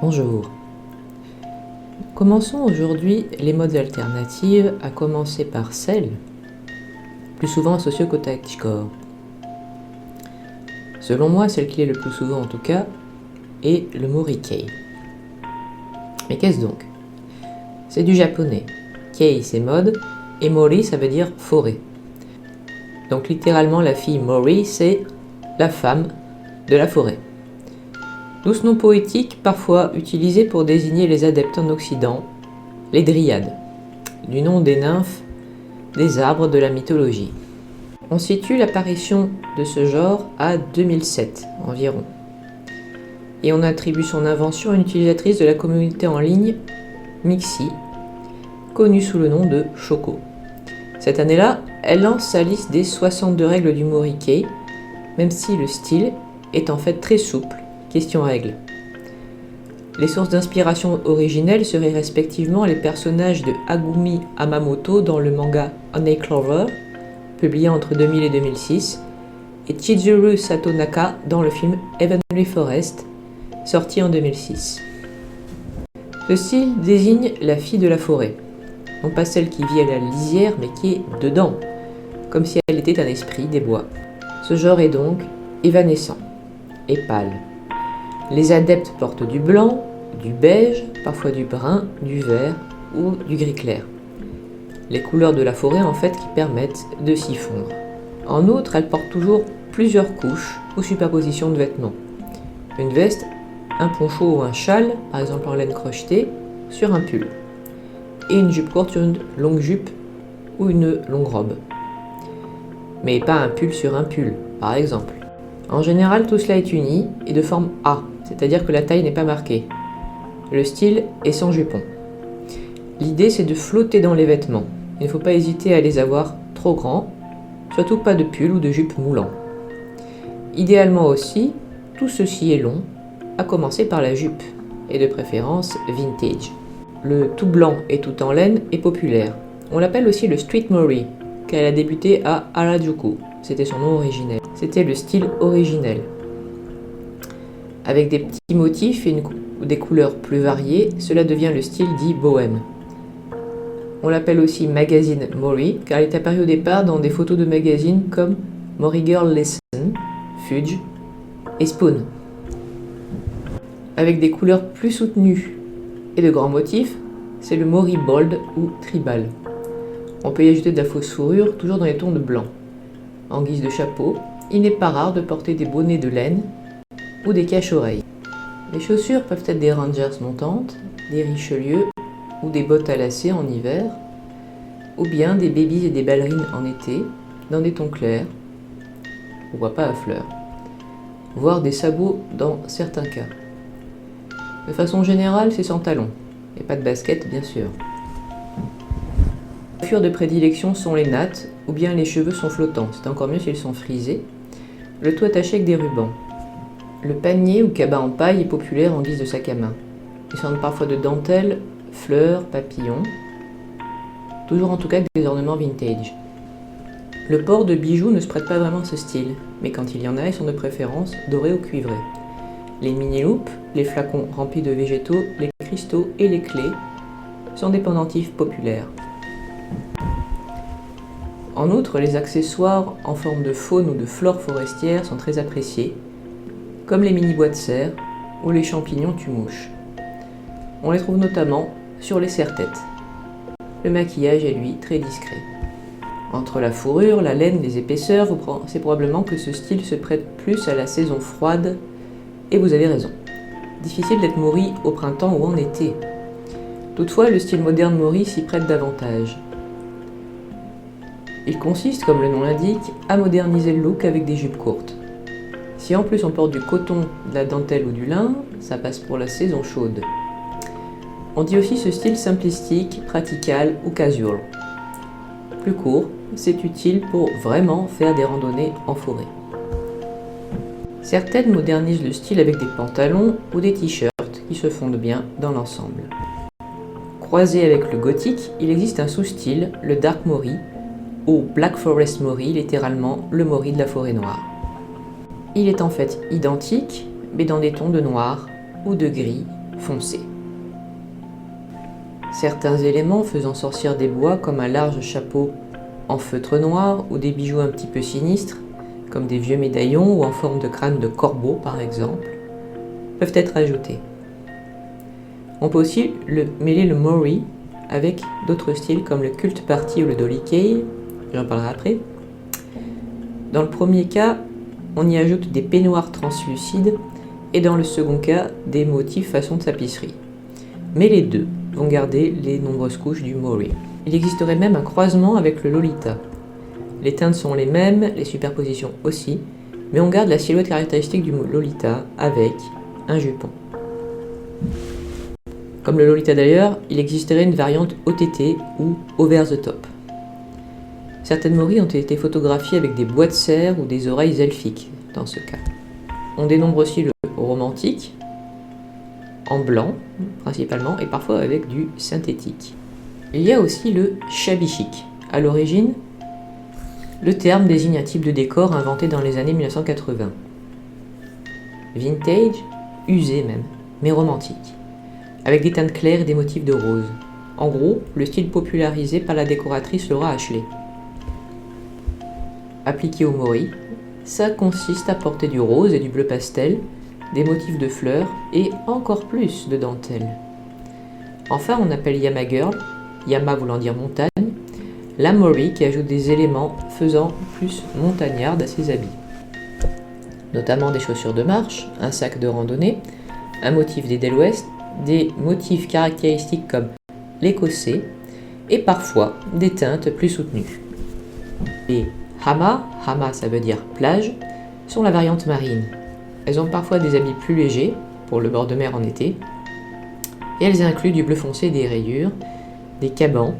Bonjour. Commençons aujourd'hui les modes alternatifs, à commencer par celle, plus souvent associée au cottagecore. Selon moi, celle qui est le plus souvent en tout cas, est le morikei. Mais qu'est-ce donc? C'est du japonais. Kei c'est mode, et mori ça veut dire forêt. Donc littéralement la fille mori c'est la femme de la forêt. D'où ce nom poétique parfois utilisé pour désigner les adeptes en Occident, les dryades, du nom des nymphes des arbres de la mythologie. On situe l'apparition de ce genre à 2007 environ. Et on attribue son invention à une utilisatrice de la communauté en ligne Mixi, connue sous le nom de Choco. Cette année-là, elle lance sa liste des 62 règles du morikei, même si le style est en fait très souple, question règle. Les sources d'inspiration originelles seraient respectivement les personnages de Agumi Hamamoto dans le manga Honey Clover, publié entre 2000 et 2006, et Chizuru Satonaka dans le film Heavenly Forest, sorti en 2006. Ce style désigne la fille de la forêt, non pas celle qui vit à la lisière, mais qui est dedans, comme si elle était un esprit des bois. Ce genre est donc évanescent et pâle. Les adeptes portent du blanc, du beige, parfois du brun, du vert ou du gris clair. Les couleurs de la forêt en fait qui permettent de s'y fondre. En outre, elles portent toujours plusieurs couches ou superpositions de vêtements. Une veste, un poncho ou un châle, par exemple en laine crochetée, sur un pull. Et une jupe courte sur une longue jupe ou une longue robe. Mais pas un pull sur un pull, par exemple. En général, tout cela est uni et de forme A, c'est-à-dire que la taille n'est pas marquée. Le style est sans jupon. L'idée, c'est de flotter dans les vêtements. Il ne faut pas hésiter à les avoir trop grands, surtout pas de pull ou de jupe moulant. Idéalement aussi, tout ceci est long, à commencer par la jupe, et de préférence vintage. Le tout blanc et tout en laine est populaire. On l'appelle aussi le street mori, car elle a débuté à Harajuku. C'était son nom originel. C'était le style originel. Avec des petits motifs et des couleurs plus variées, cela devient le style dit bohème. On l'appelle aussi magazine mori, car elle est apparue au départ dans des photos de magazines comme Mori Girl Lesson, Fudge et Spoon. Avec des couleurs plus soutenues et de grands motifs, c'est le mori bold ou tribal. On peut y ajouter de la fausse fourrure, toujours dans les tons de blanc. En guise de chapeau, il n'est pas rare de porter des bonnets de laine ou des cache-oreilles. Les chaussures peuvent être des Rangers montantes, des Richelieu ou des bottes à lacets en hiver, ou bien des babies et des ballerines en été, dans des tons clairs, pourquoi pas à fleurs, voire des sabots dans certains cas. De façon générale, c'est sans talons, et pas de basket bien sûr. Les coiffures de prédilection sont les nattes, ou bien les cheveux sont flottants, c'est encore mieux s'ils sont frisés, le tout attaché avec des rubans. Le panier ou cabas en paille est populaire en guise de sac à main. Ils sont parfois de dentelle, fleurs, papillons, toujours en tout cas avec des ornements vintage. Le port de bijoux ne se prête pas vraiment à ce style, mais quand il y en a, ils sont de préférence dorés ou cuivrés. Les mini-loupes, les flacons remplis de végétaux, les cristaux et les clés sont des pendentifs populaires. En outre, les accessoires en forme de faune ou de flore forestière sont très appréciés, comme les mini-bois de serre ou les champignons tue-mouches. On les trouve notamment sur les serre-têtes. Le maquillage est lui très discret. Entre la fourrure, la laine, les épaisseurs, c'est probablement que ce style se prête plus à la saison froide, et vous avez raison. Difficile d'être mori au printemps ou en été. Toutefois, le style moderne mori s'y prête davantage. Il consiste, comme le nom l'indique, à moderniser le look avec des jupes courtes. Si en plus on porte du coton, de la dentelle ou du lin, ça passe pour la saison chaude. On dit aussi ce style simplistique, pratical ou casual. Plus court, c'est utile pour vraiment faire des randonnées en forêt. Certaines modernisent le style avec des pantalons ou des t-shirts qui se fondent bien dans l'ensemble. Croisé avec le gothique, il existe un sous-style, le dark mori, ou Black Forest mori, littéralement le mori de la forêt noire. Il est en fait identique, mais dans des tons de noir ou de gris foncé. Certains éléments faisant sortir des bois comme un large chapeau en feutre noir ou des bijoux un petit peu sinistres, comme des vieux médaillons ou en forme de crâne de corbeau par exemple, peuvent être ajoutés. On peut aussi mêler le Mori avec d'autres styles comme le Cult Party ou le Dolly Kei, j'en parlerai après. Dans le premier cas, on y ajoute des peignoirs translucides et dans le second cas, des motifs façon tapisserie. Mais les deux vont garder les nombreuses couches du Mori. Il existerait même un croisement avec le Lolita. Les teintes sont les mêmes, les superpositions aussi, mais on garde la silhouette caractéristique du Lolita avec un jupon. Comme le Lolita d'ailleurs, il existerait une variante OTT ou over the top. Certaines moris ont été photographiées avec des bois de serre ou des oreilles elfiques dans ce cas. On dénombre aussi le romantique, en blanc principalement et parfois avec du synthétique. Il y a aussi le shabby chic. À l'origine, le terme désigne un type de décor inventé dans les années 1980. Vintage, usé même, mais romantique, avec des teintes claires et des motifs de rose. En gros, le style popularisé par la décoratrice Laura Ashley. Appliqué au Mori, ça consiste à porter du rose et du bleu pastel, des motifs de fleurs et encore plus de dentelle. Enfin, on appelle Yama Girl, Yama voulant dire montagne, la Mori qui ajoute des éléments faisant plus montagnarde à ses habits. Notamment des chaussures de marche, un sac de randonnée, un motif des Del West, des motifs caractéristiques comme l'écossais et parfois des teintes plus soutenues. Les hama, hama ça veut dire plage, sont la variante marine. Elles ont parfois des habits plus légers, pour le bord de mer en été, et elles incluent du bleu foncé et des rayures, des cabans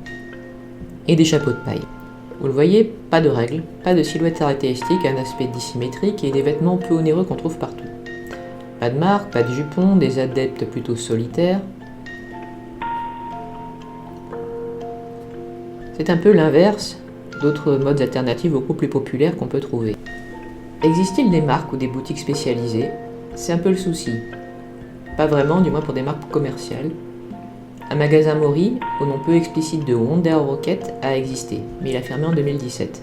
et des chapeaux de paille. Vous le voyez, pas de règles, pas de silhouette caractéristique, un aspect dissymétrique et des vêtements peu onéreux qu'on trouve partout. Pas de marque, pas de jupons, des adeptes plutôt solitaires. C'est un peu l'inverse d'autres modes alternatifs beaucoup plus populaires qu'on peut trouver. Existe-t-il des marques ou des boutiques spécialisées? C'est un peu le souci. Pas vraiment, du moins pour des marques commerciales. Un magasin Mori, au nom peu explicite de Wonder Rocket, a existé, mais il a fermé en 2017.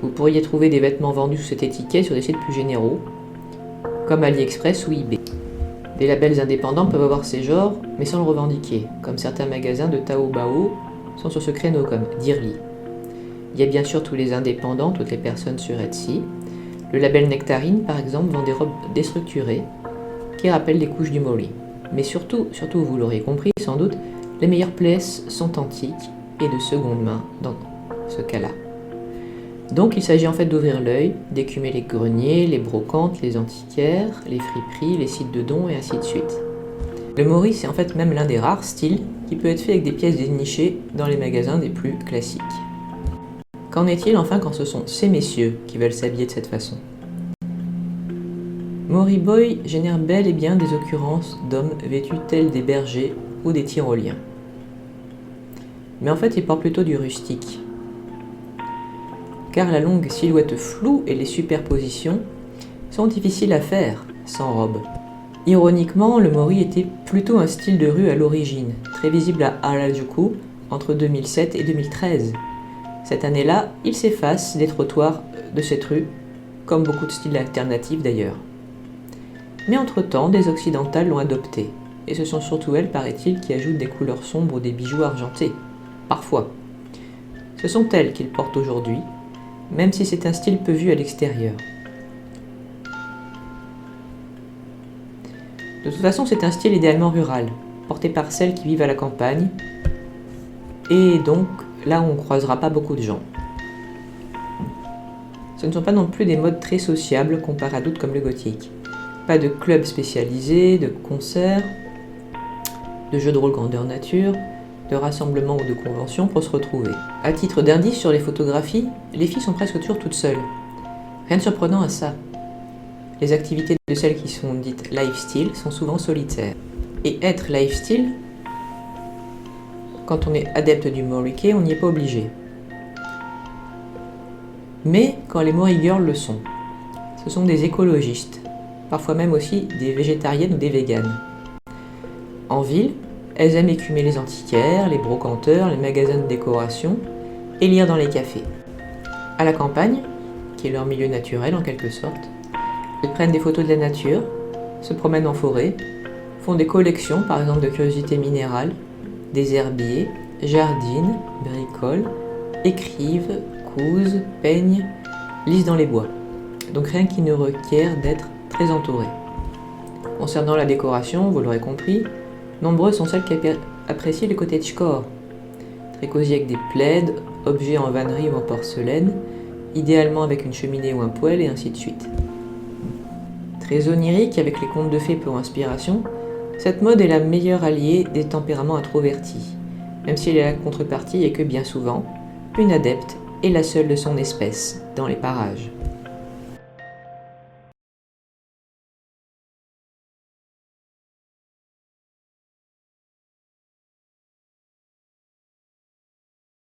Vous pourriez trouver des vêtements vendus sous cette étiquette sur des sites plus généraux, comme AliExpress ou eBay. Des labels indépendants peuvent avoir ces genres, mais sans le revendiquer, comme certains magasins de Taobao sont sur ce créneau, comme Dearly. Il y a bien sûr tous les indépendants, toutes les personnes sur Etsy. Le label Nectarine, par exemple, vend des robes déstructurées qui rappellent les couches du Mori. Mais surtout, vous l'aurez compris sans doute, les meilleures pièces sont antiques et de seconde main dans ce cas-là. Donc il s'agit en fait d'ouvrir l'œil, d'écumer les greniers, les brocantes, les antiquaires, les friperies, les sites de dons et ainsi de suite. Le Mori, c'est en fait même l'un des rares styles qui peut être fait avec des pièces dénichées dans les magasins des plus classiques. Qu'en est-il enfin quand ce sont ces messieurs qui veulent s'habiller de cette façon? Mori Boy génère bel et bien des occurrences d'hommes vêtus tels des bergers ou des tyroliens. Mais en fait, ils portent plutôt du rustique. Car la longue silhouette floue et les superpositions sont difficiles à faire sans robe. Ironiquement, le Mori était plutôt un style de rue à l'origine, très visible à Harajuku entre 2007 et 2013. Cette année-là, il s'efface des trottoirs de cette rue, comme beaucoup de styles alternatifs d'ailleurs. Mais entre-temps, des occidentales l'ont adopté, et ce sont surtout elles, paraît-il, qui ajoutent des couleurs sombres ou des bijoux argentés. Parfois. Ce sont elles qu'il porte aujourd'hui, même si c'est un style peu vu à l'extérieur. De toute façon, c'est un style idéalement rural, porté par celles qui vivent à la campagne, et donc là où on ne croisera pas beaucoup de gens. Ce ne sont pas non plus des modes très sociables comparés à d'autres comme le gothique. Pas de clubs spécialisés, de concerts, de jeux de rôle grandeur nature, de rassemblements ou de conventions pour se retrouver. À titre d'indice sur les photographies, les filles sont presque toujours toutes seules. Rien de surprenant à ça. Les activités de celles qui sont dites lifestyle sont souvent solitaires. Et être lifestyle, quand on est adepte du Morikei, on n'y est pas obligé. Mais quand les Mori Girls le sont, ce sont des écologistes, parfois même aussi des végétariennes ou des véganes. En ville, elles aiment écumer les antiquaires, les brocanteurs, les magasins de décoration et lire dans les cafés. À la campagne, qui est leur milieu naturel en quelque sorte, elles prennent des photos de la nature, se promènent en forêt, font des collections par exemple de curiosités minérales, des herbiers, jardinent, bricolent, écrivent, cousent, peignent, lisent dans les bois. Donc rien qui ne requiert d'être très entouré. Concernant la décoration, vous l'aurez compris, nombreuses sont celles qui apprécient le cottagecore. Très cosy avec des plaids, objets en vannerie ou en porcelaine, idéalement avec une cheminée ou un poêle et ainsi de suite. Très onirique avec les contes de fées pour inspiration, cette mode est la meilleure alliée des tempéraments introvertis, même si la contrepartie est que bien souvent, une adepte est la seule de son espèce dans les parages.